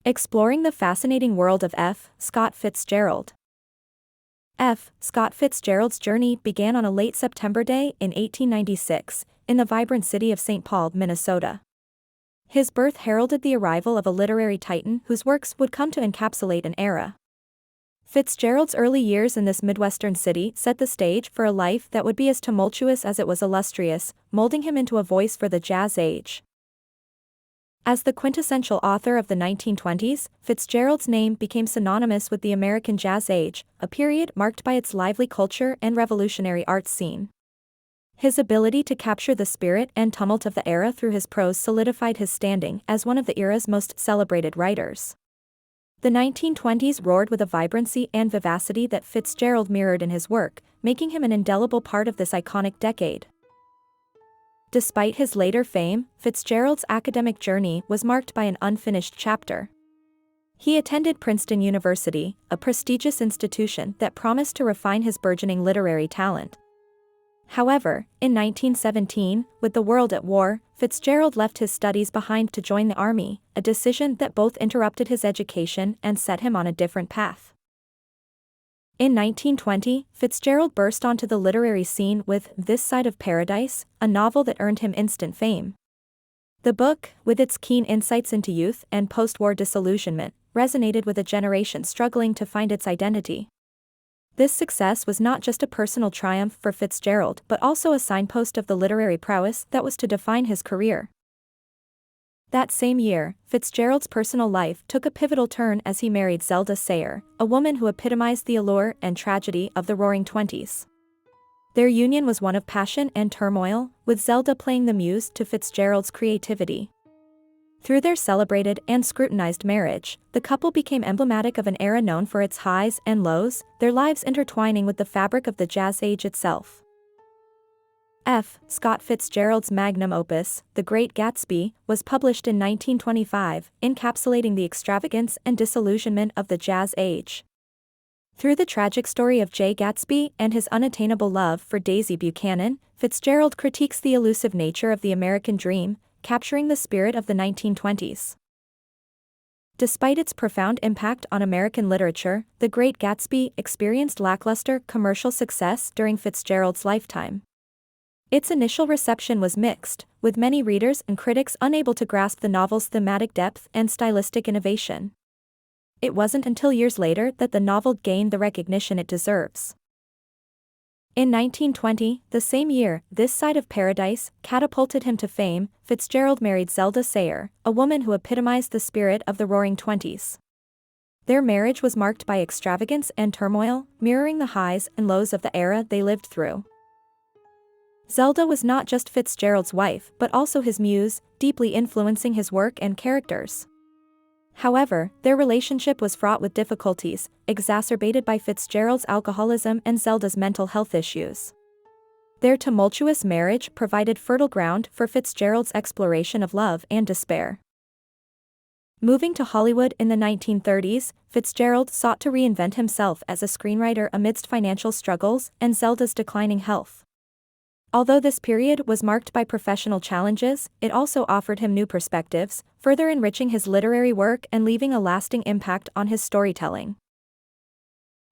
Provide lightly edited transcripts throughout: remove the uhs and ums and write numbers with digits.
Exploring the fascinating world of F. Scott Fitzgerald. F. Scott Fitzgerald's journey began on a late September day in 1896, in the vibrant city of St. Paul, Minnesota. His birth heralded the arrival of a literary titan whose works would come to encapsulate an era. Fitzgerald's early years in this Midwestern city set the stage for a life that would be as tumultuous as it was illustrious, molding him into a voice for the jazz age. As the quintessential author of the 1920s, Fitzgerald's name became synonymous with the American Jazz Age, a period marked by its lively culture and revolutionary arts scene. His ability to capture the spirit and tumult of the era through his prose solidified his standing as one of the era's most celebrated writers. The 1920s roared with a vibrancy and vivacity that Fitzgerald mirrored in his work, making him an indelible part of this iconic decade. Despite his later fame, Fitzgerald's academic journey was marked by an unfinished chapter. He attended Princeton University, a prestigious institution that promised to refine his burgeoning literary talent. However, in 1917, with the world at war, Fitzgerald left his studies behind to join the army, a decision that both interrupted his education and set him on a different path. In 1920, Fitzgerald burst onto the literary scene with This Side of Paradise, a novel that earned him instant fame. The book, with its keen insights into youth and post-war disillusionment, resonated with a generation struggling to find its identity. This success was not just a personal triumph for Fitzgerald but also a signpost of the literary prowess that was to define his career. That same year, Fitzgerald's personal life took a pivotal turn as he married Zelda Sayre, a woman who epitomized the allure and tragedy of the Roaring Twenties. Their union was one of passion and turmoil, with Zelda playing the muse to Fitzgerald's creativity. Through their celebrated and scrutinized marriage, the couple became emblematic of an era known for its highs and lows, their lives intertwining with the fabric of the jazz age itself. F. Scott Fitzgerald's magnum opus, The Great Gatsby, was published in 1925, encapsulating the extravagance and disillusionment of the jazz age. Through the tragic story of Jay Gatsby and his unattainable love for Daisy Buchanan, Fitzgerald critiques the elusive nature of the American dream, capturing the spirit of the 1920s. Despite its profound impact on American literature, The Great Gatsby experienced lackluster commercial success during Fitzgerald's lifetime. Its initial reception was mixed, with many readers and critics unable to grasp the novel's thematic depth and stylistic innovation. It wasn't until years later that the novel gained the recognition it deserves. In 1920, the same year, This Side of Paradise catapulted him to fame. Fitzgerald married Zelda Sayre, a woman who epitomized the spirit of the Roaring Twenties. Their marriage was marked by extravagance and turmoil, mirroring the highs and lows of the era they lived through. Zelda was not just Fitzgerald's wife but also his muse, deeply influencing his work and characters. However, their relationship was fraught with difficulties, exacerbated by Fitzgerald's alcoholism and Zelda's mental health issues. Their tumultuous marriage provided fertile ground for Fitzgerald's exploration of love and despair. Moving to Hollywood in the 1930s, Fitzgerald sought to reinvent himself as a screenwriter amidst financial struggles and Zelda's declining health. Although this period was marked by professional challenges, it also offered him new perspectives, further enriching his literary work and leaving a lasting impact on his storytelling.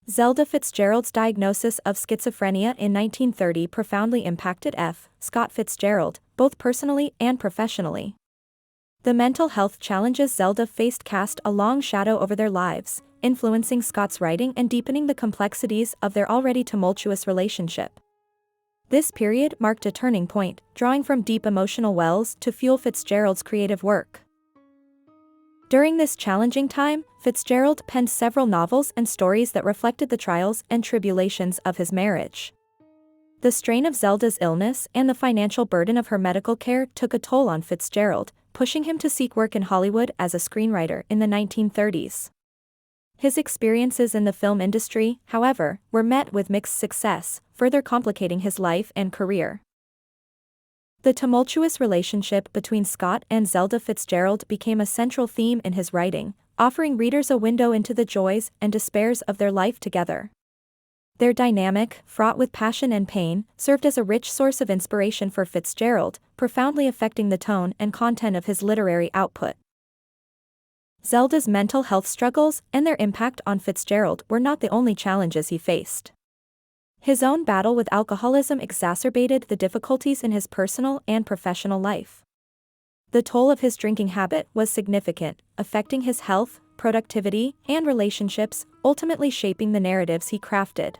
Zelda Fitzgerald's diagnosis of schizophrenia in 1930 profoundly impacted F. Scott Fitzgerald, both personally and professionally. The mental health challenges Zelda faced cast a long shadow over their lives, influencing Scott's writing and deepening the complexities of their already tumultuous relationship. This period marked a turning point, drawing from deep emotional wells to fuel Fitzgerald's creative work. During this challenging time, Fitzgerald penned several novels and stories that reflected the trials and tribulations of his marriage. The strain of Zelda's illness and the financial burden of her medical care took a toll on Fitzgerald, pushing him to seek work in Hollywood as a screenwriter in the 1930s. His experiences in the film industry, however, were met with mixed success, further complicating his life and career. The tumultuous relationship between Scott and Zelda Fitzgerald became a central theme in his writing, offering readers a window into the joys and despairs of their life together. Their dynamic, fraught with passion and pain, served as a rich source of inspiration for Fitzgerald, profoundly affecting the tone and content of his literary output. Zelda's mental health struggles and their impact on Fitzgerald were not the only challenges he faced. His own battle with alcoholism exacerbated the difficulties in his personal and professional life. The toll of his drinking habit was significant, affecting his health, productivity, and relationships, ultimately shaping the narratives he crafted.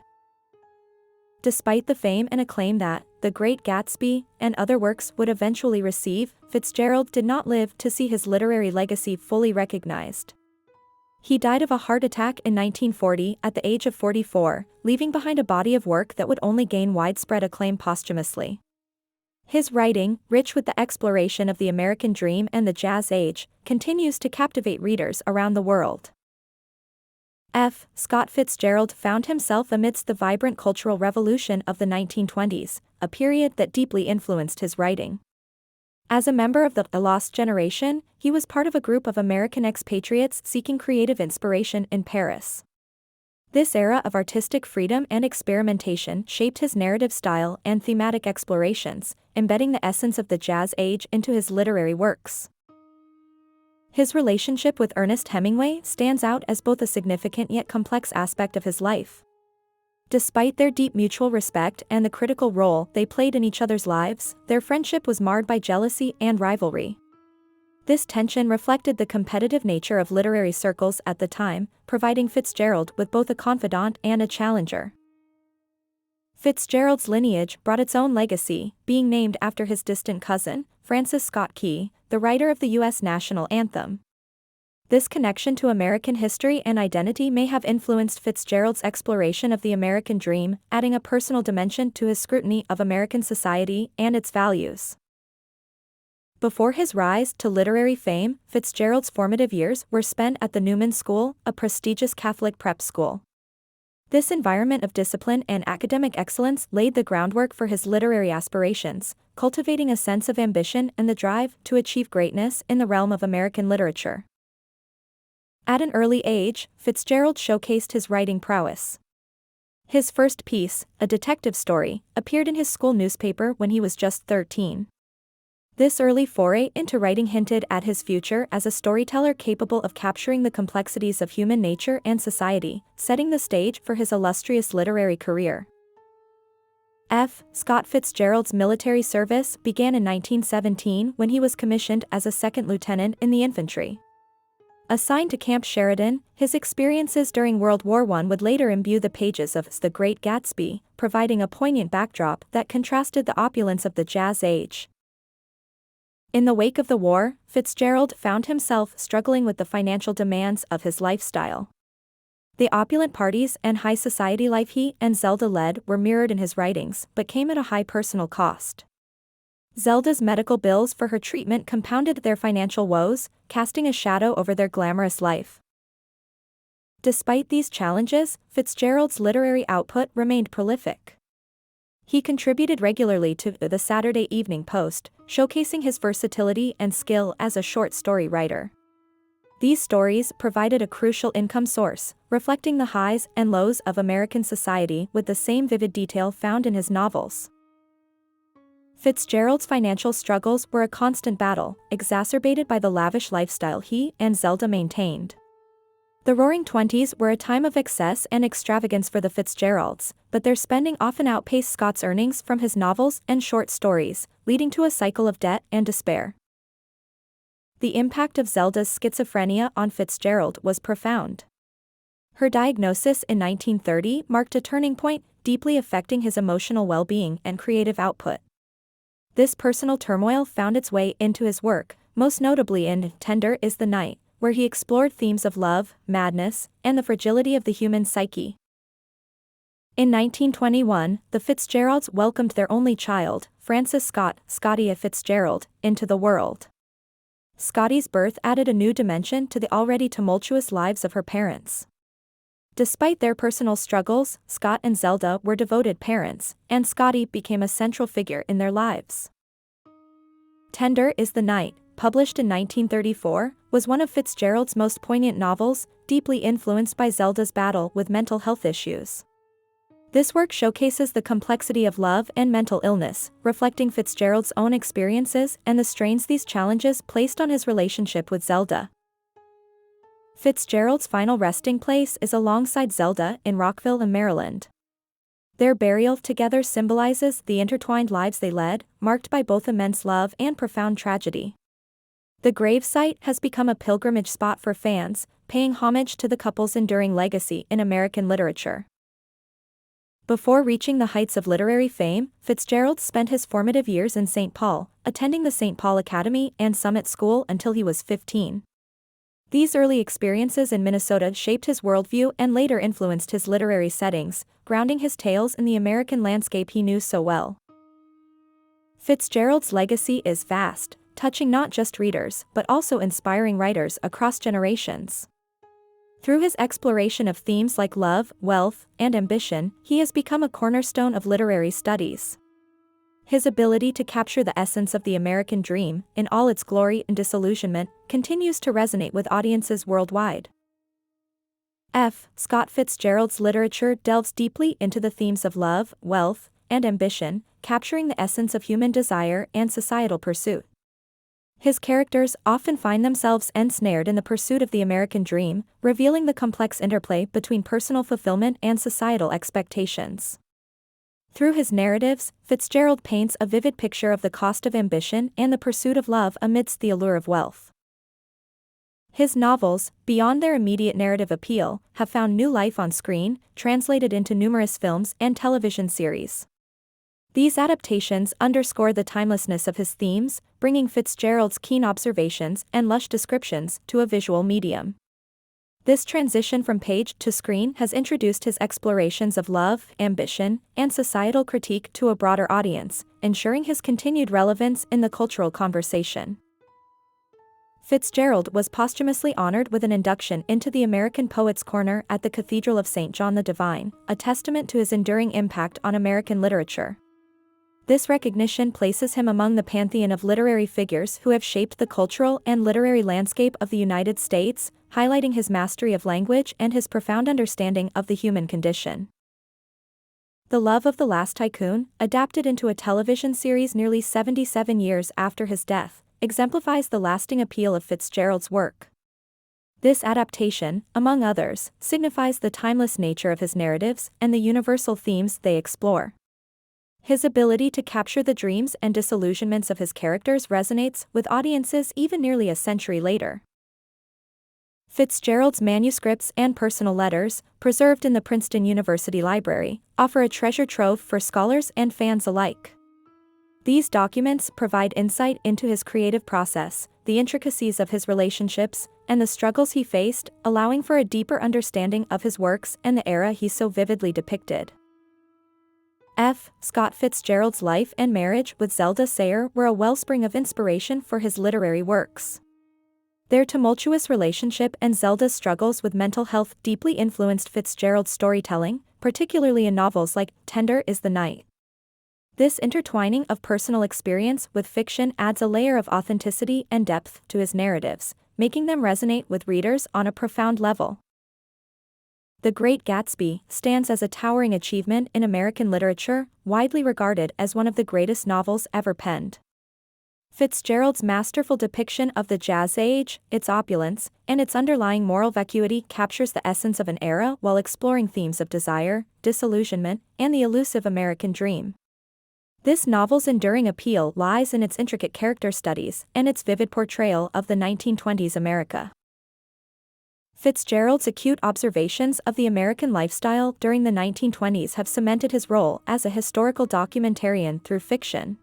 Despite the fame and acclaim that The Great Gatsby and other works would eventually receive, Fitzgerald did not live to see his literary legacy fully recognized. He died of a heart attack in 1940 at the age of 44, leaving behind a body of work that would only gain widespread acclaim posthumously. His writing, rich with the exploration of the American dream and the Jazz Age, continues to captivate readers around the world. Scott Fitzgerald found himself amidst the vibrant cultural revolution of the 1920s, a period that deeply influenced his writing. As a member of the Lost Generation, he was part of a group of American expatriates seeking creative inspiration in Paris. This era of artistic freedom and experimentation shaped his narrative style and thematic explorations, embedding the essence of the Jazz Age into his literary works. His relationship with Ernest Hemingway stands out as both a significant yet complex aspect of his life. Despite their deep mutual respect and the critical role they played in each other's lives, their friendship was marred by jealousy and rivalry. This tension reflected the competitive nature of literary circles at the time, providing Fitzgerald with both a confidant and a challenger. Fitzgerald's lineage brought its own legacy, being named after his distant cousin, Francis Scott Key, the writer of the U.S. national anthem. This connection to American history and identity may have influenced Fitzgerald's exploration of the American dream, adding a personal dimension to his scrutiny of American society and its values. Before his rise to literary fame, Fitzgerald's formative years were spent at the Newman School, a prestigious Catholic prep school. This environment of discipline and academic excellence laid the groundwork for his literary aspirations, cultivating a sense of ambition and the drive to achieve greatness in the realm of American literature. At an early age, Fitzgerald showcased his writing prowess. His first piece, a detective story, appeared in his school newspaper when he was just 13. This early foray into writing hinted at his future as a storyteller capable of capturing the complexities of human nature and society, setting the stage for his illustrious literary career. Scott Fitzgerald's military service began in 1917 when he was commissioned as a second lieutenant in the infantry. Assigned to Camp Sheridan, his experiences during World War I would later imbue the pages of The Great Gatsby, providing a poignant backdrop that contrasted the opulence of the Jazz Age. In the wake of the war, Fitzgerald found himself struggling with the financial demands of his lifestyle. The opulent parties and high society life he and Zelda led were mirrored in his writings, but came at a high personal cost. Zelda's medical bills for her treatment compounded their financial woes, casting a shadow over their glamorous life. Despite these challenges, Fitzgerald's literary output remained prolific. He contributed regularly to the Saturday Evening Post, showcasing his versatility and skill as a short story writer. These stories provided a crucial income source, reflecting the highs and lows of American society with the same vivid detail found in his novels. Fitzgerald's financial struggles were a constant battle, exacerbated by the lavish lifestyle he and Zelda maintained. The Roaring Twenties were a time of excess and extravagance for the Fitzgeralds, but their spending often outpaced Scott's earnings from his novels and short stories, leading to a cycle of debt and despair. The impact of Zelda's schizophrenia on Fitzgerald was profound. Her diagnosis in 1930 marked a turning point, deeply affecting his emotional well-being and creative output. This personal turmoil found its way into his work, most notably in Tender is the Night, where he explored themes of love, madness, and the fragility of the human psyche. In 1921, the Fitzgeralds welcomed their only child, Frances Scott, Scotty Fitzgerald, into the world. Scotty's birth added a new dimension to the already tumultuous lives of her parents. Despite their personal struggles, Scott and Zelda were devoted parents, and Scotty became a central figure in their lives. Tender is the Night, published in 1934, was one of Fitzgerald's most poignant novels, deeply influenced by Zelda's battle with mental health issues. This work showcases the complexity of love and mental illness, reflecting Fitzgerald's own experiences and the strains these challenges placed on his relationship with Zelda. Fitzgerald's final resting place is alongside Zelda in Rockville, Maryland. Their burial together symbolizes the intertwined lives they led, marked by both immense love and profound tragedy. The gravesite has become a pilgrimage spot for fans, paying homage to the couple's enduring legacy in American literature. Before reaching the heights of literary fame, Fitzgerald spent his formative years in St. Paul, attending the St. Paul Academy and Summit School until he was 15. These early experiences in Minnesota shaped his worldview and later influenced his literary settings, grounding his tales in the American landscape he knew so well. Fitzgerald's legacy is vast, touching not just readers but also inspiring writers across generations. Through his exploration of themes like love, wealth, and ambition, he has become a cornerstone of literary studies. His ability to capture the essence of the American dream, in all its glory and disillusionment, continues to resonate with audiences worldwide. Scott Fitzgerald's literature delves deeply into the themes of love, wealth, and ambition, capturing the essence of human desire and societal pursuit. His characters often find themselves ensnared in the pursuit of the American dream, revealing the complex interplay between personal fulfillment and societal expectations. Through his narratives, Fitzgerald paints a vivid picture of the cost of ambition and the pursuit of love amidst the allure of wealth. His novels, beyond their immediate narrative appeal, have found new life on screen, translated into numerous films and television series. These adaptations underscore the timelessness of his themes, bringing Fitzgerald's keen observations and lush descriptions to a visual medium. This transition from page to screen has introduced his explorations of love, ambition, and societal critique to a broader audience, ensuring his continued relevance in the cultural conversation. Fitzgerald was posthumously honored with an induction into the American Poets' Corner at the Cathedral of St. John the Divine, a testament to his enduring impact on American literature. This recognition places him among the pantheon of literary figures who have shaped the cultural and literary landscape of the United States, highlighting his mastery of language and his profound understanding of the human condition. The Love of the Last Tycoon, adapted into a television series nearly 77 years after his death, exemplifies the lasting appeal of Fitzgerald's work. This adaptation, among others, signifies the timeless nature of his narratives and the universal themes they explore. His ability to capture the dreams and disillusionments of his characters resonates with audiences even nearly a century later. Fitzgerald's manuscripts and personal letters, preserved in the Princeton University Library, offer a treasure trove for scholars and fans alike. These documents provide insight into his creative process, the intricacies of his relationships, and the struggles he faced, allowing for a deeper understanding of his works and the era he so vividly depicted. Scott Fitzgerald's life and marriage with Zelda Sayre were a wellspring of inspiration for his literary works. Their tumultuous relationship and Zelda's struggles with mental health deeply influenced Fitzgerald's storytelling, particularly in novels like Tender is the Night. This intertwining of personal experience with fiction adds a layer of authenticity and depth to his narratives, making them resonate with readers on a profound level. The Great Gatsby stands as a towering achievement in American literature, widely regarded as one of the greatest novels ever penned. Fitzgerald's masterful depiction of the Jazz Age, its opulence, and its underlying moral vacuity captures the essence of an era while exploring themes of desire, disillusionment, and the elusive American dream. This novel's enduring appeal lies in its intricate character studies and its vivid portrayal of the 1920s America. Fitzgerald's acute observations of the American lifestyle during the 1920s have cemented his role as a historical documentarian through fiction.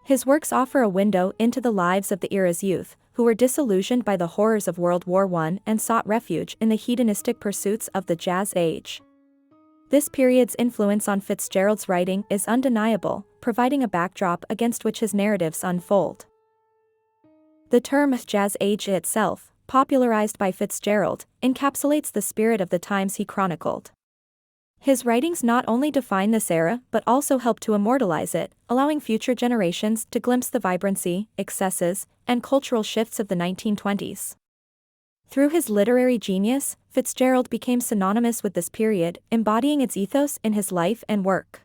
His works offer a window into the lives of the era's youth, who were disillusioned by the horrors of World War I and sought refuge in the hedonistic pursuits of the Jazz Age. This period's influence on Fitzgerald's writing is undeniable, providing a backdrop against which his narratives unfold. The term Jazz Age itself, popularized by Fitzgerald, encapsulates the spirit of the times he chronicled. His writings not only define this era but also help to immortalize it, allowing future generations to glimpse the vibrancy, excesses, and cultural shifts of the 1920s. Through his literary genius, Fitzgerald became synonymous with this period, embodying its ethos in his life and work.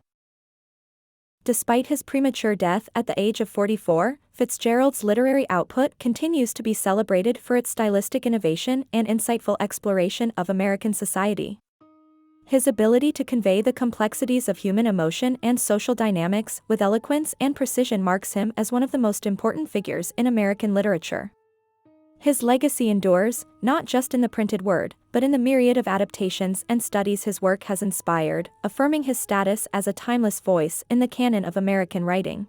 Despite his premature death at the age of 44, Fitzgerald's literary output continues to be celebrated for its stylistic innovation and insightful exploration of American society. His ability to convey the complexities of human emotion and social dynamics with eloquence and precision marks him as one of the most important figures in American literature. His legacy endures, not just in the printed word, but in the myriad of adaptations and studies his work has inspired, affirming his status as a timeless voice in the canon of American writing.